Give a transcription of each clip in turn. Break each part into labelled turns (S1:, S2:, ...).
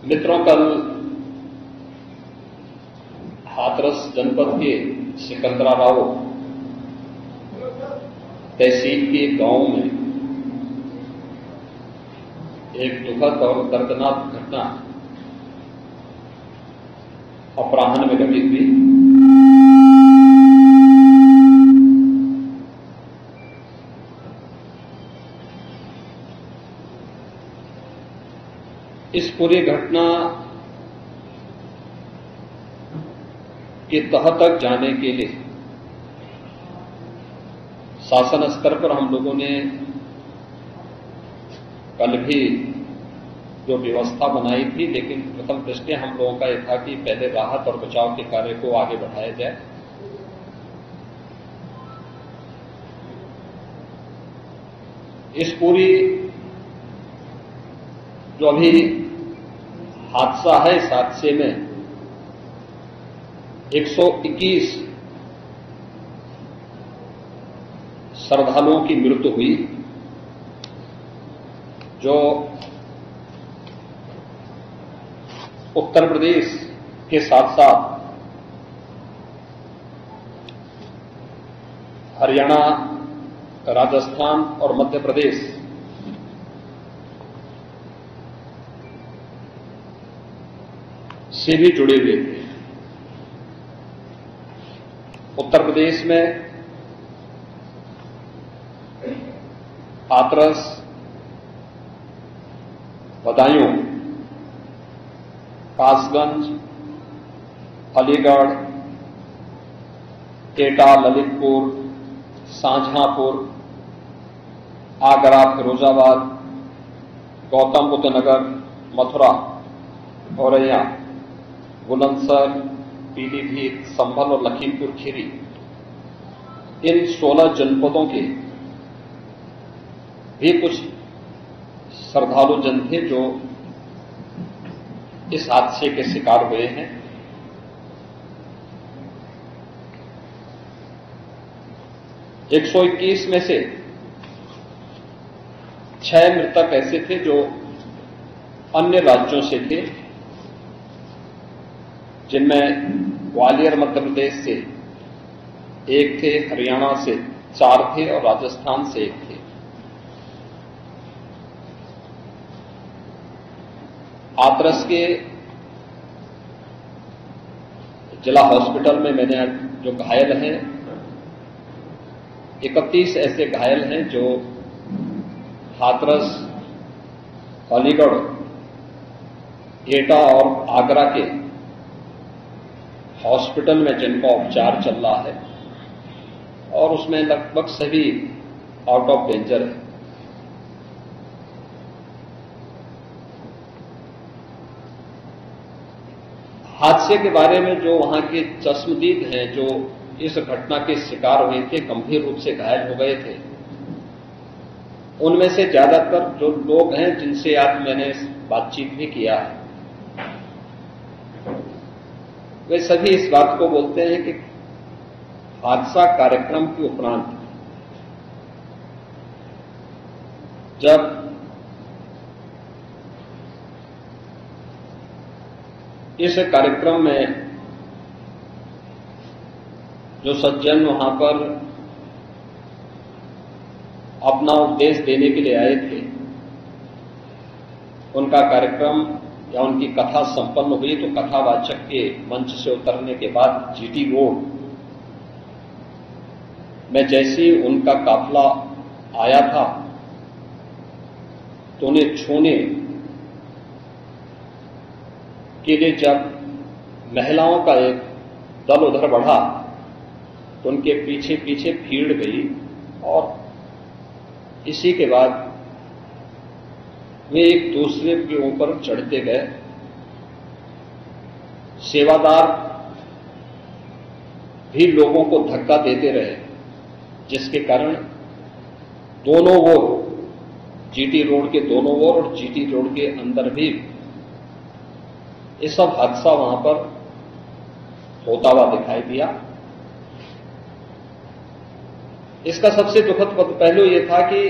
S1: मित्रों, कल हाथरस जनपद के सिकंदराबाद तहसील के गांव में एक दुखद और दर्दनाक घटना अपराह्न में घटित हुई। इस पूरी घटना के तह तक जाने के लिए शासन स्तर पर हम लोगों ने कल भी जो व्यवस्था बनाई थी, लेकिन प्रथम दृष्टया हम लोगों का यह था कि पहले राहत और बचाव के कार्य को आगे बढ़ाया जाए। इस पूरी जो अभी हादसा है, इस हादसे में 121 श्रद्धालुओं की मृत्यु हुई, जो उत्तर प्रदेश के साथ साथ हरियाणा, राजस्थान और मध्य प्रदेश से भी जुड़े हुए थे। उत्तर प्रदेश में हाथरस, बदायूं, कासगंज, अलीगढ़, एटा, ललितपुर, शाहजहांपुर, आगरा, फिरोजाबाद, गौतम बुद्ध नगर, मथुरा, औरैया, बुलंदशहर, पीलीभीत, संभल और लखीमपुर खीरी, इन 16 जनपदों के भी कुछ श्रद्धालु जन थे जो इस हादसे के शिकार हुए हैं। एक 121 में से 6 मृतक ऐसे थे जो अन्य राज्यों से थे, जिनमें ग्वालियर मध्य प्रदेश से 1 थे, हरियाणा से 4 थे और राजस्थान से 1 थे। हाथरस के जिला हॉस्पिटल में मैंने जो घायल हैं, 31 ऐसे घायल हैं जो हाथरस, अलीगढ़, एटा और आगरा के हॉस्पिटल में जिनका उपचार चल रहा है, और उसमें लगभग सभी आउट ऑफ डेंजर है। हादसे के बारे में जो वहां के चश्मदीद हैं, जो इस घटना के शिकार हुए थे, गंभीर रूप से घायल हो गए थे, उनमें से ज्यादातर जो लोग हैं जिनसे आज मैंने बातचीत भी किया है, वे सभी इस बात को बोलते हैं कि हादसा कार्यक्रम के उपरांत जब इस कार्यक्रम में जो सज्जन वहां पर अपना उपदेश देने के लिए आए थे, उनका कार्यक्रम या उनकी कथा संपन्न हुई तो कथावाचक के मंच से उतरने के बाद जीटी रोड में जैसे ही उनका काफिला आया था तो उन्हें छूने के लिए जब महिलाओं का एक दल उधर बढ़ा तो उनके पीछे पीछे भीड़ गई, और इसी के बाद वे एक दूसरे के ऊपर चढ़ते गए। सेवादार भी लोगों को धक्का देते रहे, जिसके कारण दोनों ओर, जीटी रोड के दोनों ओर और जीटी रोड के अंदर भी ये सब हादसा वहां पर होता हुआ दिखाई दिया। इसका सबसे दुखद पहलू यह था कि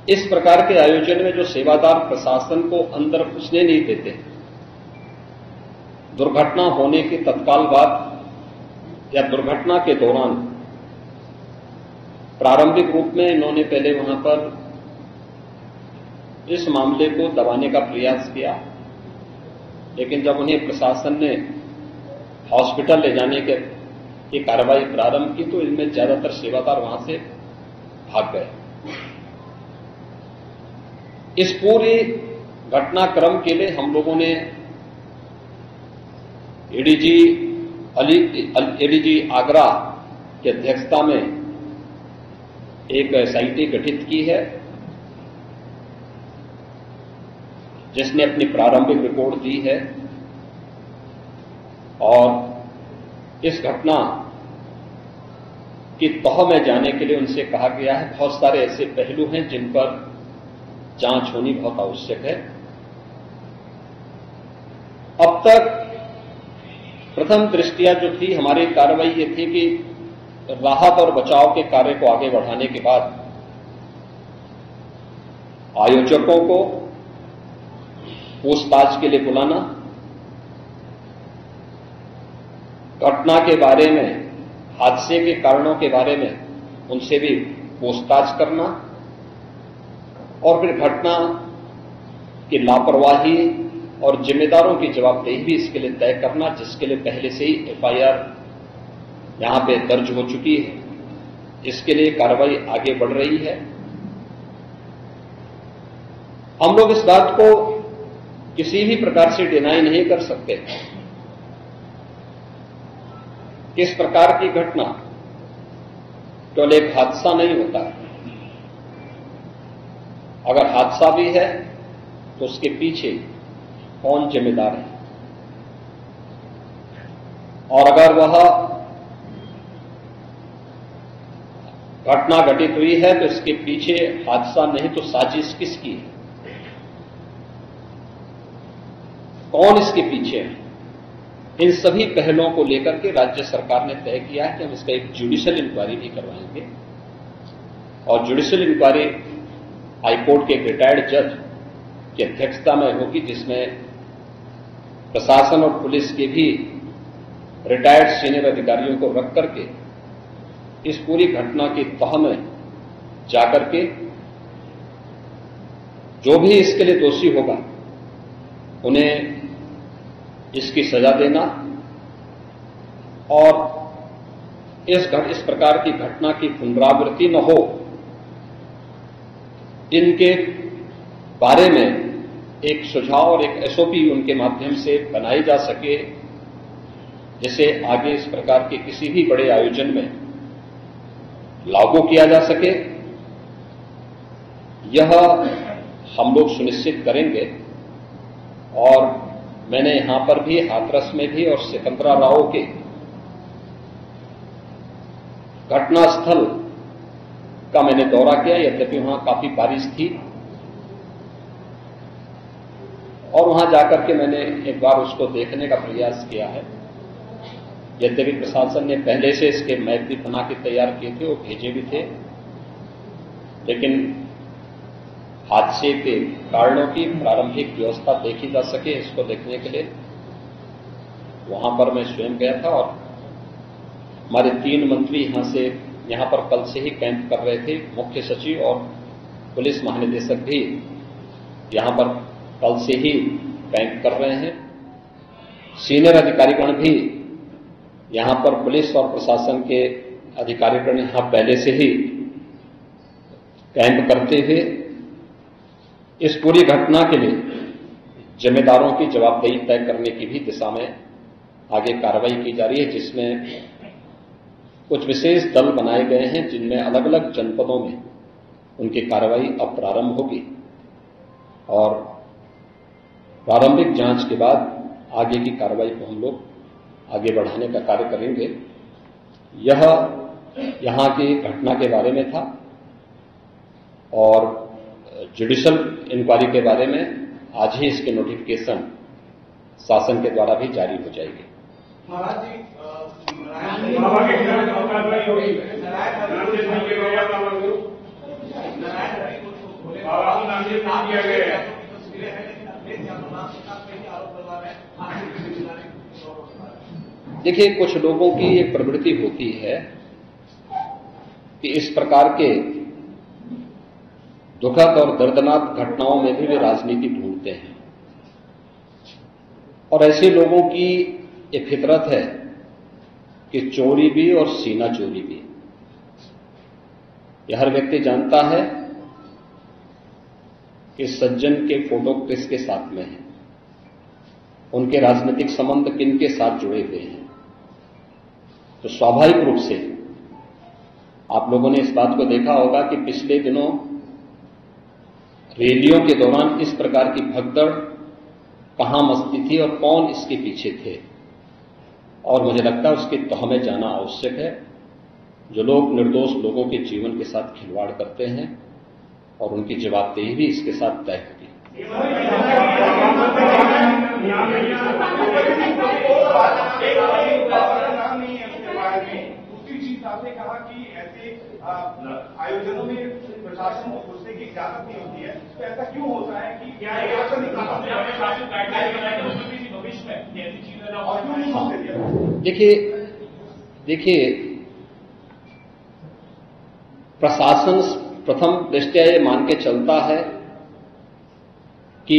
S1: इस प्रकार के आयोजन में जो सेवादार प्रशासन को अंदर घुसने नहीं देते, दुर्घटना होने के तत्काल बाद या दुर्घटना के दौरान प्रारंभिक रूप में इन्होंने पहले वहां पर इस मामले को दबाने का प्रयास किया, लेकिन जब उन्हें प्रशासन ने हॉस्पिटल ले जाने की कार्रवाई प्रारंभ की तो इनमें ज्यादातर सेवादार वहां से भाग गए। इस पूरे घटनाक्रम के लिए हम लोगों ने एडीजी आगरा की अध्यक्षता में एक एसआईटी गठित की है, जिसने अपनी प्रारंभिक रिपोर्ट दी है और इस घटना की तह में जाने के लिए उनसे कहा गया है। बहुत सारे ऐसे पहलू हैं जिन पर जांच होनी बहुत आवश्यक है। अब तक प्रथम दृष्टिया जो थी हमारी कार्रवाई ये थी कि राहत और बचाव के कार्य को आगे बढ़ाने के बाद आयोजकों को पूछताछ के लिए बुलाना, घटना के बारे में, हादसे के कारणों के बारे में उनसे भी पूछताछ करना और फिर घटना की लापरवाही और जिम्मेदारों की जवाबदेही भी इसके लिए तय करना, जिसके लिए पहले से ही एफआईआर यहां पे दर्ज हो चुकी है। इसके लिए कार्रवाई आगे बढ़ रही है। हम लोग इस बात को किसी भी प्रकार से डिनाई नहीं कर सकते कि इस प्रकार की घटना केवल एक हादसा नहीं होता। अगर हादसा भी है तो उसके पीछे कौन जिम्मेदार है, और अगर वह घटना घटित हुई है तो इसके पीछे हादसा नहीं तो साजिश किसकी है, कौन इसके पीछे है, इन सभी पहलुओं को लेकर के राज्य सरकार ने तय किया है कि हम इसका एक जुडिशियल इंक्वायरी भी करवाएंगे। और जुडिशियल इंक्वायरी हाईकोर्ट के एक रिटायर्ड जज की अध्यक्षता में होगी, जिसमें प्रशासन और पुलिस के भी रिटायर्ड सीनियर अधिकारियों को रख करके इस पूरी घटना की तह में जाकर के जो भी इसके लिए दोषी होगा उन्हें इसकी सजा देना और इस प्रकार की घटना की पुनरावृत्ति न हो, इनके बारे में एक सुझाव और एक एसओपी उनके माध्यम से बनाई जा सके, जिसे आगे इस प्रकार के किसी भी बड़े आयोजन में लागू किया जा सके। यह हम लोग सुनिश्चित करेंगे। और मैंने यहां पर भी हाथरस में भी और सिकंदराव के घटनास्थल का मैंने दौरा किया, यद्यपि वहां काफी बारिश थी, और वहां जाकर के मैंने एक बार उसको देखने का प्रयास किया है। यद्यपि प्रशासन ने पहले से इसके मैप भी बना के तैयार किए थे, वो भेजे भी थे, लेकिन हादसे के कारणों की प्रारंभिक व्यवस्था देखी जा सके, इसको देखने के लिए वहां पर मैं स्वयं गया था। और हमारे 3 मंत्री यहां पर कल से ही कैंप कर रहे थे। मुख्य सचिव और पुलिस महानिदेशक भी यहां पर कल से ही कैंप कर रहे हैं। सीनियर अधिकारीगण भी यहां पर पुलिस और प्रशासन के अधिकारीगण यहां पहले से ही कैंप करते हुए इस पूरी घटना के लिए जिम्मेदारों की जवाबदेही तय करने की भी दिशा में आगे कार्रवाई की जा रही है, जिसमें कुछ विशेष दल बनाए गए हैं, जिनमें अलग अलग जनपदों में उनकी कार्रवाई अब प्रारंभ होगी और प्रारंभिक जांच के बाद आगे की कार्रवाई को हम लोग आगे बढ़ाने का कार्य करेंगे। यह यहां की घटना के बारे में था और जुडिशियल इंक्वायरी के बारे में आज ही इसके नोटिफिकेशन शासन के द्वारा भी जारी हो जाएगी।
S2: महाराज जी,
S1: देखिए, कुछ लोगों की एक प्रवृत्ति होती है कि इस प्रकार के दुखद और दर्दनाक घटनाओं में भी वे राजनीति ढूंढते हैं, और ऐसे लोगों की एक फितरत है कि चोरी भी और सीना चोरी भी। यह हर व्यक्ति जानता है कि सज्जन के फोटो किसके साथ में है, उनके राजनीतिक संबंध किन के साथ जुड़े हुए हैं। तो स्वाभाविक रूप से आप लोगों ने इस बात को देखा होगा कि पिछले दिनों रैलियों के दौरान इस प्रकार की भगदड़ कहां मचती थी और कौन इसके पीछे थे। और मुझे लगता है उसकी तह में जाना आवश्यक है। जो लोग निर्दोष लोगों के जीवन के साथ खिलवाड़ करते हैं और उनकी जवाबदेही भी इसके साथ तय होगी।
S2: दूसरी चीज आपने कहा कि ऐसे आयोजनों में प्रशासन को घुसने की इजाजत नहीं होती है, तो ऐसा क्यों होता है कि क्या भविष्य में ऐसी चीजें?
S1: देखिए, प्रशासन प्रथम दृष्टया ये मान के चलता है कि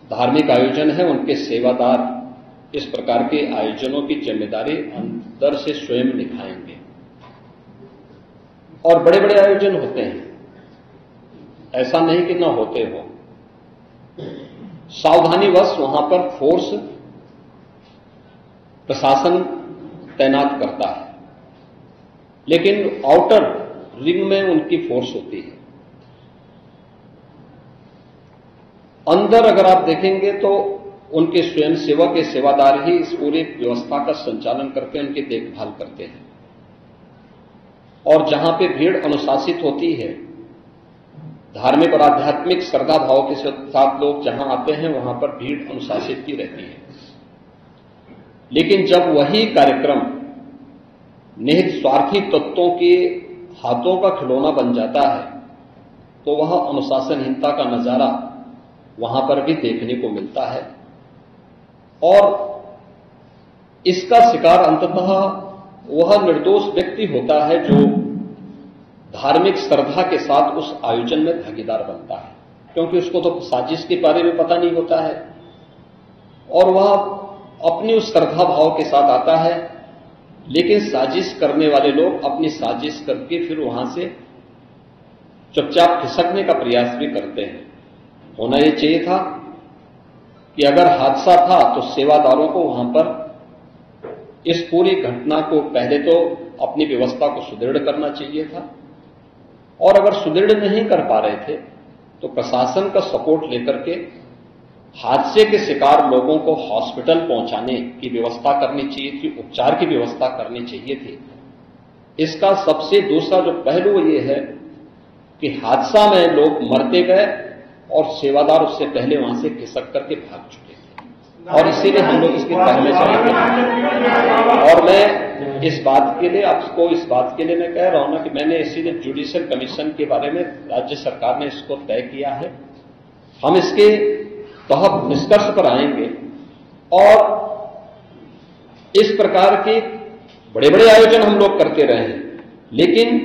S1: धार्मिक आयोजन है, उनके सेवादार इस प्रकार के आयोजनों की जिम्मेदारी अंदर से स्वयं निभाएंगे। और बड़े बड़े आयोजन होते हैं, ऐसा नहीं कि न होते हो। सावधानीवश वहां पर फोर्स प्रशासन तैनात करता है, लेकिन आउटर रिंग में उनकी फोर्स होती है। अंदर अगर आप देखेंगे तो उनके स्वयंसेवक के सेवादार ही इस पूरी व्यवस्था का संचालन करके उनकी देखभाल करते हैं। और जहां पे भीड़ अनुशासित होती है, धार्मिक और आध्यात्मिक श्रद्धा भाव के साथ लोग जहां आते हैं, वहां पर भीड़ अनुशासित ही रहती है। लेकिन जब वही कार्यक्रम निहित स्वार्थी तत्वों के हाथों का खिलौना बन जाता है, तो वह अनुशासनहीनता का नजारा वहां पर भी देखने को मिलता है। और इसका शिकार अंततः वह निर्दोष व्यक्ति होता है जो धार्मिक श्रद्धा के साथ उस आयोजन में भागीदार बनता है, क्योंकि उसको तो साजिश के बारे में पता नहीं होता है और वह अपनी उस श्रद्धा भाव के साथ आता है। लेकिन साजिश करने वाले लोग अपनी साजिश करके फिर वहां से चुपचाप खिसकने का प्रयास भी करते हैं। होना यह चाहिए था कि अगर हादसा था तो सेवादारों को वहां पर इस पूरी घटना को पहले तो अपनी व्यवस्था को सुदृढ़ करना चाहिए था, और अगर सुदृढ़ नहीं कर पा रहे थे तो प्रशासन का सपोर्ट लेकर के हादसे के शिकार लोगों को हॉस्पिटल पहुंचाने की व्यवस्था करनी चाहिए थी, उपचार की व्यवस्था करनी चाहिए थी। इसका सबसे दूसरा जो पहलू ये है कि हादसा में लोग मरते गए और सेवादार उससे पहले वहां से खिसक करके भाग चुके थे, और इसीलिए हम लोग इसके पहले चले। और मैं इस बात के लिए आपको इस बात के लिए मैं कह रहा हूं ना कि मैंने इसीलिए जुडिशियल कमीशन के बारे में राज्य सरकार ने इसको तय किया है। हम इसके तहत निष्कर्ष पर आएंगे और इस प्रकार के बड़े बड़े आयोजन हम लोग करते रहे हैं, लेकिन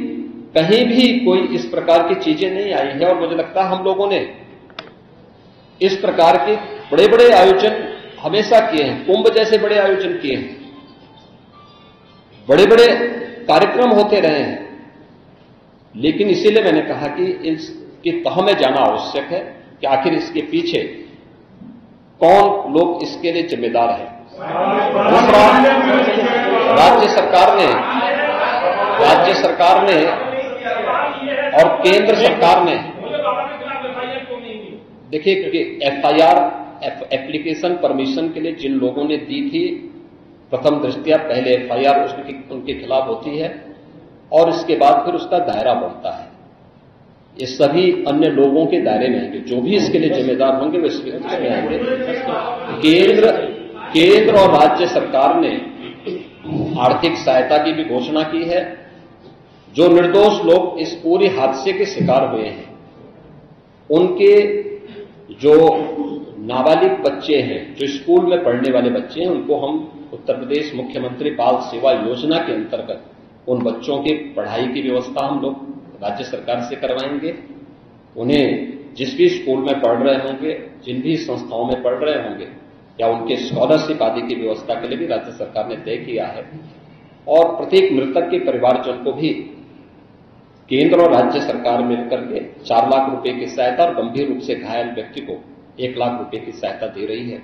S1: कहीं भी कोई इस प्रकार की चीजें नहीं आई है। और मुझे लगता है हम लोगों ने इस प्रकार के बड़े बड़े आयोजन हमेशा किए हैं, कुंभ जैसे बड़े आयोजन किए हैं, बड़े बड़े कार्यक्रम होते रहे हैं। लेकिन इसीलिए मैंने कहा कि इसकी तह में जाना आवश्यक है कि आखिर इसके पीछे कौन लोग इसके लिए जिम्मेदार हैं। दूसरा, राज्य सरकार ने और केंद्र सरकार ने देखिए कि एफआईआर एप्लीकेशन परमिशन के लिए जिन लोगों ने दी थी, प्रथम दृष्टया पहले एफआईआर उनके खिलाफ होती है और इसके बाद फिर उसका दायरा बढ़ता है। ये सभी अन्य लोगों के दायरे में आएंगे, जो भी इसके लिए जिम्मेदार होंगे वे इसमें आएंगे। केंद्र और राज्य सरकार ने आर्थिक सहायता की भी घोषणा की है। जो निर्दोष लोग इस पूरे हादसे के शिकार हुए हैं उनके जो नाबालिग बच्चे हैं, जो स्कूल में पढ़ने वाले बच्चे हैं, उनको हम उत्तर प्रदेश मुख्यमंत्री बाल सेवा योजना के अंतर्गत उन बच्चों की पढ़ाई की व्यवस्था हम लोग राज्य सरकार से करवाएंगे। उन्हें जिस भी स्कूल में पढ़ रहे होंगे, जिन भी संस्थाओं में पढ़ रहे होंगे, या उनके स्कॉलरशिप आदि की व्यवस्था के लिए भी राज्य सरकार ने तय किया है। और प्रत्येक मृतक के परिवारजन को भी केंद्र और राज्य सरकार मिलकर के 4 लाख रुपए की सहायता और गंभीर रूप से घायल व्यक्ति को 1 लाख रुपए की सहायता दे रही है।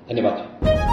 S1: धन्यवाद।